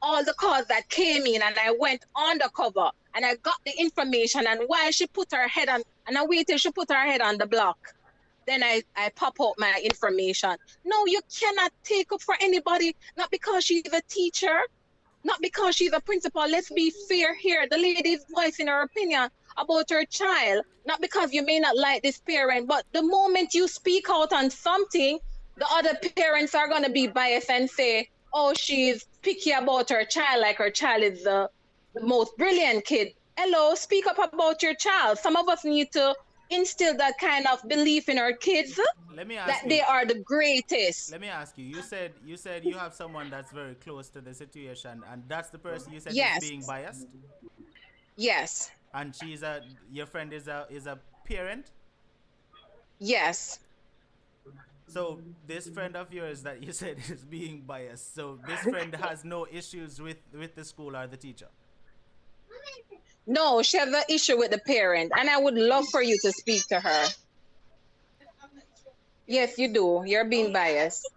all the calls that came in, and I went undercover and I got the information. And while she put her head on, and I waited, she put her head on the block. Then I pop out my information. No, you cannot take up for anybody, not because she's a teacher, not because she's a principal. Let's be fair here. The lady is voicing her opinion about her child, not because you may not like this parent, but the moment you speak out on something, the other parents are going to be biased and say, oh, she's picky about her child, like her child is the most brilliant kid hello, speak up about your child. Some of us need to instill that kind of belief in our kids Let me that ask they you. are the greatest. Let me ask you. You said you have someone that's very close to the situation, and that's the person you said is Yes, being biased, yes, and your friend is a parent. yes. So this friend of yours that you said is being biased. So this friend has no issues with the school or the teacher. No, she has an issue with the parent, and I would love for you to speak to her. Yes, you do. You're being biased.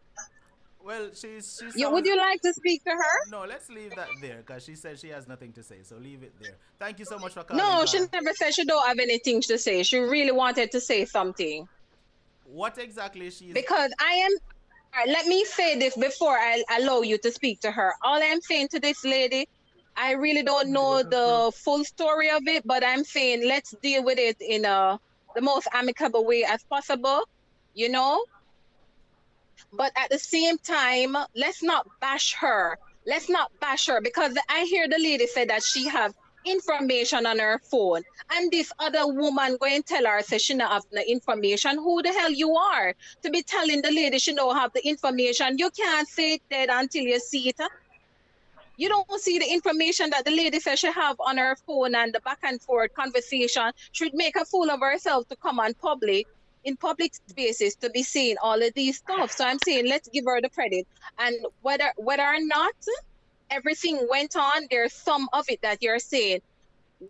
Well, she Would sounds. you like to speak to her? No, let's leave that there because she said she has nothing to say. So leave it there. Thank you so much for calling, No, she Carla. never said she don't have anything to say. She really wanted to say something. What exactly she's? Because I am, all right, let me say this before I allow you to speak to her. All I'm saying to this lady, I really don't know the full story of it, but I'm saying let's deal with it in the most amicable way as possible, you know? But at the same time, let's not bash her. Let's not bash her because I hear the lady say that she have information on her phone, and this other woman going to tell her say she not have the information. Who the hell you are to be telling the lady she don't have the information? You can't say it dead until you see it. You don't see the information that the lady says she have on her phone, and the back and forth conversation should make a fool of herself to come on public in public spaces to be saying all of these stuff. So I'm saying let's give her the credit. And whether or not everything went on, there's some of it that you're saying.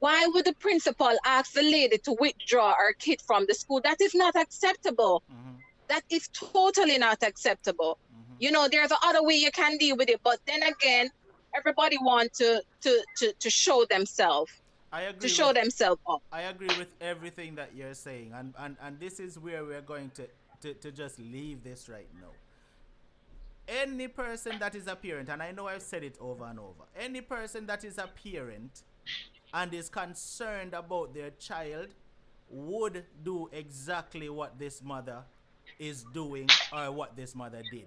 Why would the principal ask the lady to withdraw her kid from the school? That is not acceptable. Mhm, That is totally not acceptable. mhm. You know, there's another way you can deal with it, but then again, everybody wants to show themselves, I to agree show with themselves up. I agree with everything that you're saying, and this is where we're going to just leave this right now. Any person that is a parent, and I know I've said it over and over, any person that is a parent and is concerned about their child would do exactly what this mother is doing or what this mother did.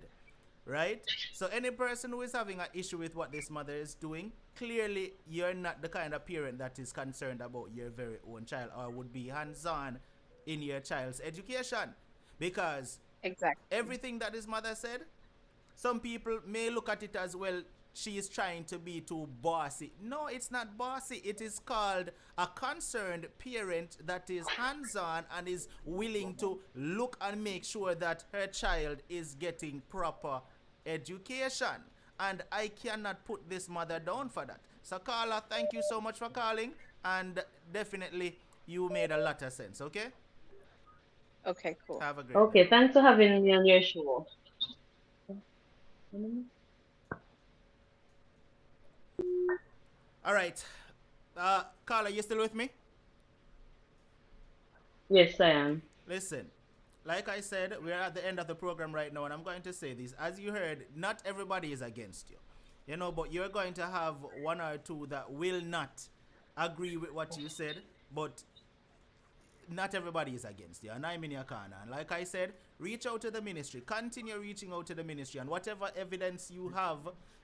Right? So any person who is having an issue with what this mother is doing, clearly you're not the kind of parent that is concerned about your very own child or would be hands-on in your child's education. Because Exactly. everything that this mother said, some people may look at it as, well, she is trying to be too bossy. No, it's not bossy. It is called a concerned parent that is hands-on and is willing to look and make sure that her child is getting proper education. And I cannot put this mother down for that. So Carla, thank you so much for calling, and definitely you made a lot of sense. Okay, Okay, cool. have a great day. Okay, thanks for having me on your show. All right, Carla, you still with me? Yes, I am. Listen, like I said, we're at the end of the program right now, and I'm going to say this. As you heard, not everybody is against you. You know, but you're going to have one or two that will not agree with what you said, but not everybody is against you, and I'm in your corner. And like I said, reach out to the ministry, continue reaching out to the ministry, and whatever evidence you have,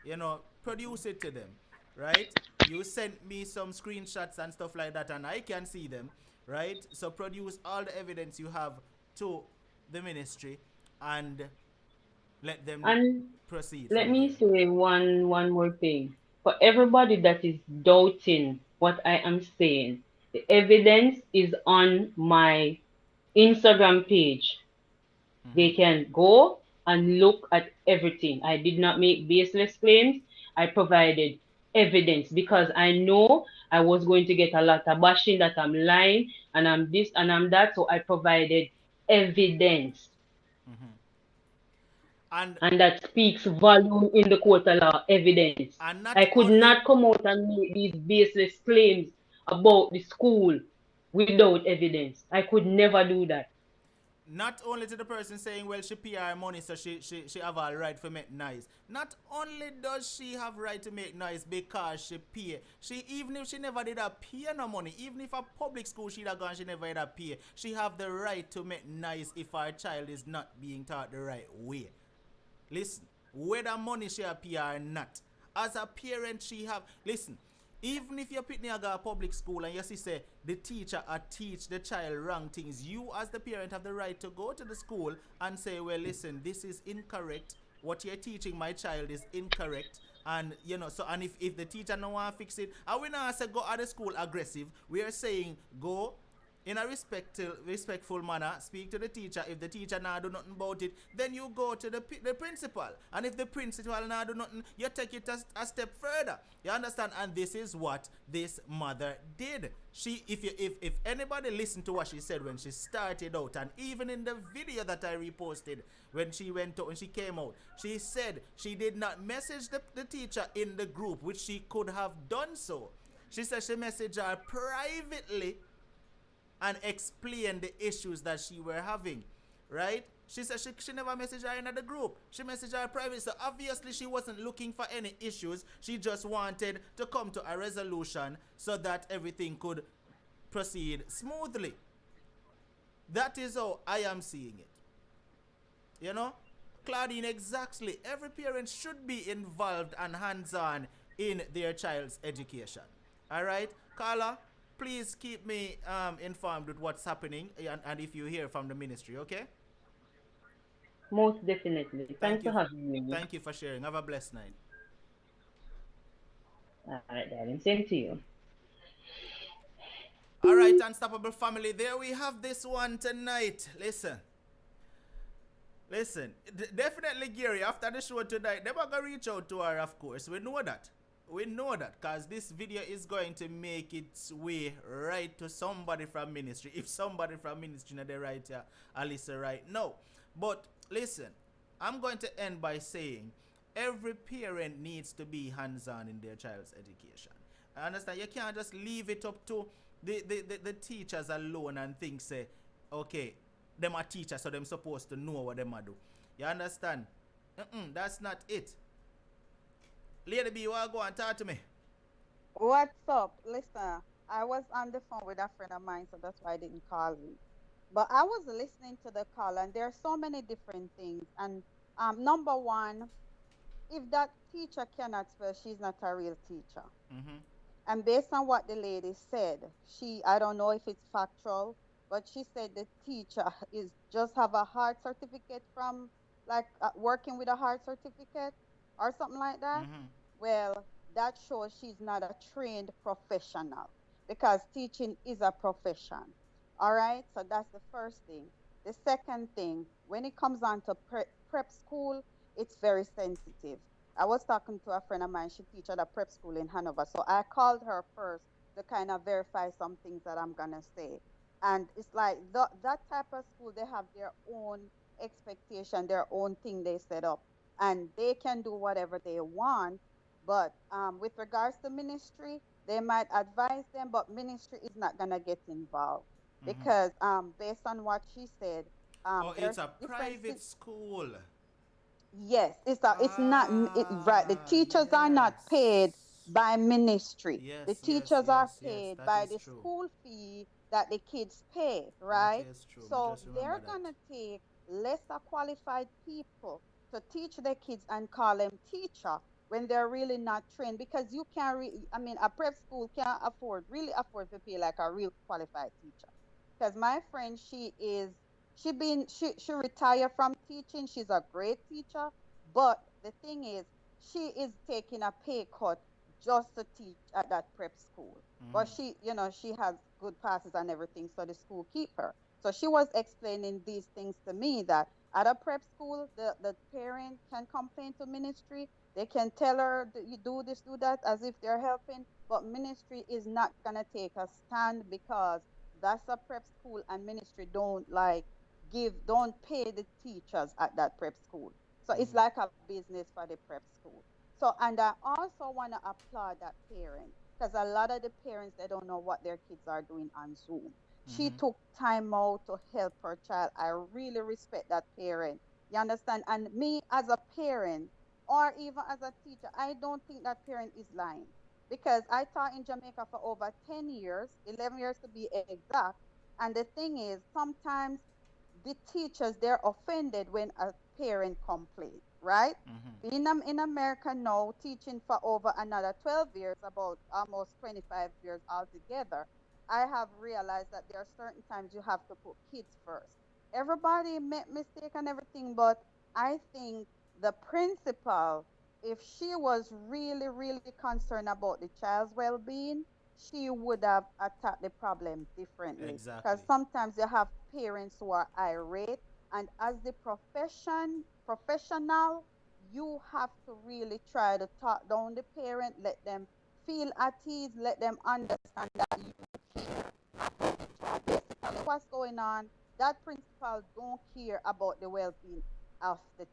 you know, produce it to them, right? You sent me some screenshots and stuff like that, and I can see them, right? So produce all the evidence you have to the ministry and let them And proceed let from me there. say one more thing. For everybody that is doubting what I am saying, the evidence is on my Instagram page. They can go and look at everything. I did not make baseless claims. I provided evidence because I know I was going to get a lot of bashing that I'm lying and I'm this and I'm that. So I provided evidence. And And that speaks volume in the court of law, evidence. not I could only not come out and make these baseless claims about the school without evidence. I could never do that. not only to the person saying, well, she pay her money, so she have a right to make noise. Not only does she have right to make noise because she pay, she, even if she never did a pay no money, even if a public school she'd have gone, she never did a pay, she have the right to make noise if her child is not being taught the right way. Listen, whether money she a pay or not, as a parent she have, listen, Even if your pitney go a public school and you see say the teacher teach the child wrong things, you as the parent have the right to go to the school and say, well, listen, this is incorrect. What you're teaching my child is incorrect. And you know, so and if the teacher no want to fix it, and we not say go at the school aggressive. We are saying go in a respectful manner, speak to the teacher. If the teacher now do nothing about it, then you go to the principal. And if the principal now do nothing, you take it a step further. You understand? And this is what this mother did. She, if anybody listened to what she said when she started out, and even in the video that I reposted when she came out, she said she did not message the teacher in the group, which she could have done so. She said she messaged her privately and explain the issues that she were having, right? She said she never messaged her in the group. She messaged her private. So obviously she wasn't looking for any issues. She just wanted to come to a resolution so that everything could proceed smoothly. That is how I am seeing it. You know? Claudine, exactly. Every parent should be involved and hands-on in their child's education. All right? Carla, please keep me informed with what's happening and if you hear from the ministry, okay? Most definitely. Thank Thanks for you. having me. Thank you for sharing. Have a blessed night. All right, darling. Same to you. All right, Unstoppable family. There we have this one tonight. Listen. Definitely, Gary, after the show tonight, they're going to reach out to her, of course. We know that. Because this video is going to make its way right to somebody from ministry. If somebody from ministry, they right here, Alyssa right now. But listen, I'm going to end by saying every parent needs to be hands-on in their child's education. I understand you can't just leave it up to the teachers alone and think, say, okay, them are teachers, so them supposed to know what them are do. You understand? That's not it. Lady B, you want to go and talk to me? What's up? Listen, I was on the phone with a friend of mine, so that's why I didn't call you. But I was listening to the call, and there are so many different things. And number one, if that teacher cannot spell, she's not a real teacher. Mm-hmm. And based on what the lady said, I don't know if it's factual, but she said the teacher is just have a heart certificate from like working with a heart certificate or something like that. Mm-hmm. Well, that shows she's not a trained professional because teaching is a profession. All right. So that's the first thing. The second thing, when it comes on to prep school, it's very sensitive. I was talking to a friend of mine. She teaches at a prep school in Hanover. So I called her first to kind of verify some things that I'm going to say. And it's like that type of school, they have their own expectation, their own thing they set up. And they can do whatever they want. But with regards to ministry, they might advise them, but ministry is not going to get involved. Mm-hmm. Because based on what she said, it's a private school. Yes, it's not right. The teachers are not paid by ministry. Yes, the teachers are paid by is the true. school fee that the kids pay, right? That is true. So they're gonna take lesser qualified people to teach their kids and call them teacher when they're really not trained, because you can't a prep school can't really afford to pay like a real qualified teacher. Because my friend, she retired from teaching. She's a great teacher, but the thing is, she is taking a pay cut just to teach at that prep school. Mm-hmm. But she has good passes and everything, so the school keep her. So she was explaining these things to me, that at a prep school, the parent can complain to ministry. They can tell her, you do this, do that, as if they're helping. But ministry is not going to take a stand, because that's a prep school, and ministry don't pay the teachers at that prep school. So it's like a business for the prep school. So, and I also want to applaud that parent, because a lot of the parents, they don't know what their kids are doing on Zoom. She took time out to help her child. I really respect that parent. You understand? And me as a parent, or even as a teacher, I don't think that parent is lying, because I taught in Jamaica for over 10 years, 11 years to be exact. And the thing is, sometimes the teachers, they're offended when a parent complains, right? Mm-hmm. Being in America now, teaching for over another 12 years, about almost 25 years altogether, I have realized that there are certain times you have to put kids first. Everybody make mistake and everything, but I think the principal, if she was really, really concerned about the child's well-being, she would have attacked the problem differently. Because Exactly. sometimes you have parents who are irate, and as the professional, you have to really try to talk down the parent, let them feel at ease, let them understand that you care about the child. Basically, what's going on? That principal don't care about the well-being of the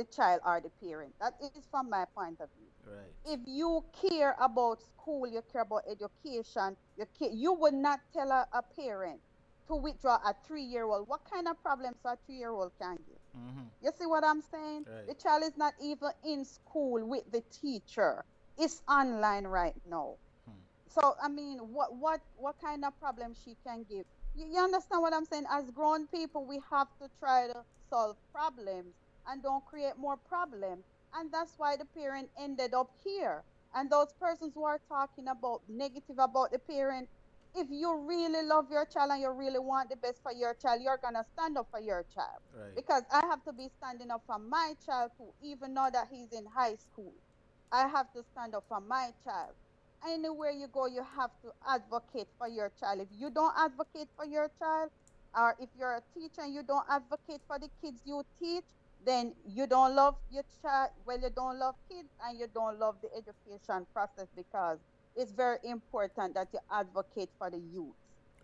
child or the parent. That is from my point of view. Right. If you care about school, you care about education, you would not tell a parent to withdraw a 3-year-old. What kind of problems a 3-year-old can give? Mm-hmm. You see what I'm saying? Right. The child is not even in school with the teacher. It's online right now. Hmm. So I mean, what kind of problem she can give? You understand what I'm saying? As grown people, we have to try to solve problems and don't create more problems. And that's why the parent ended up here. And those persons who are talking about negative about the parent, if you really love your child and you really want the best for your child, you're gonna stand up for your child. Right. Because I have to be standing up for my child too, even though that he's in high school. I have to stand up for my child. Anywhere you go, you have to advocate for your child. If you don't advocate for your child, or if you're a teacher and you don't advocate for the kids you teach, then you don't love your child. Well, you don't love kids and you don't love the education process, because it's very important that you advocate for the youth.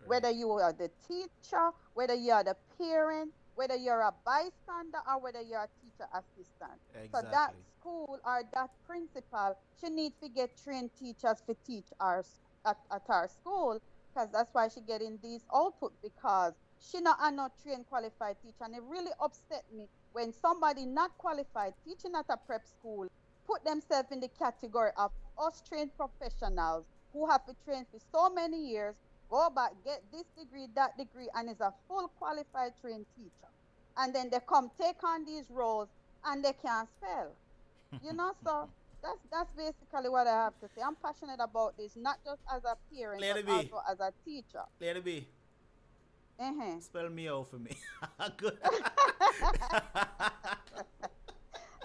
Right. Whether you are the teacher, whether you are the parent, whether you're a bystander, or whether you're a teacher assistant. So that Exactly. school or that principal, she need to get trained teachers to teach at our school, because that's why she getting these output, because she not a not trained qualified teacher. And it really upset me when somebody not qualified teaching at a prep school put themselves in the category of us trained professionals who have to train for so many years, go back, get this degree, that degree, and is a full qualified trained teacher. And then they come take on these roles and they can't spell. So that's basically what I have to say. I'm passionate about this, not just as a parent, but Lady B. also as a teacher. Lady B. Uh-huh. Spell me out for me. Good.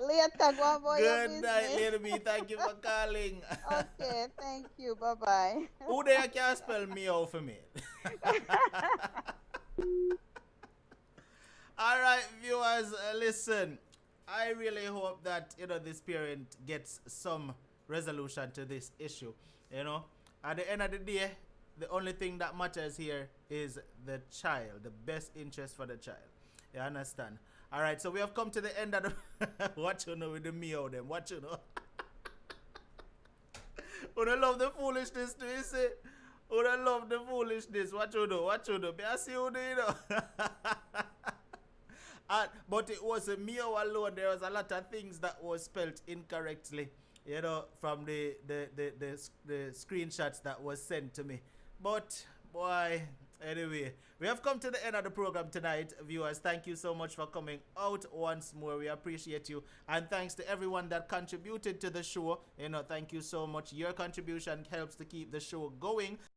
Later, go about your Good night, business. Lady B. Thank you for calling. Okay, thank you. Bye bye. Who there can spell me out for me? All right, viewers, listen. I really hope that this parent gets some resolution to this issue. At the end of the day, the only thing that matters here is the child, the best interest for the child. You understand? All right, so we have come to the end of the what you know with the meow them. What you know? Who don't love the foolishness, do you see? Who don't love the foolishness? What you do? What you do? May I see who do but it was a meow alone. There was a lot of things that was spelled incorrectly, from the screenshots that was sent to me. But boy, anyway, we have come to the end of the program tonight, viewers. Thank you so much for coming out once more. We appreciate you, and thanks to everyone that contributed to the show. Thank you so much. Your contribution helps to keep the show going.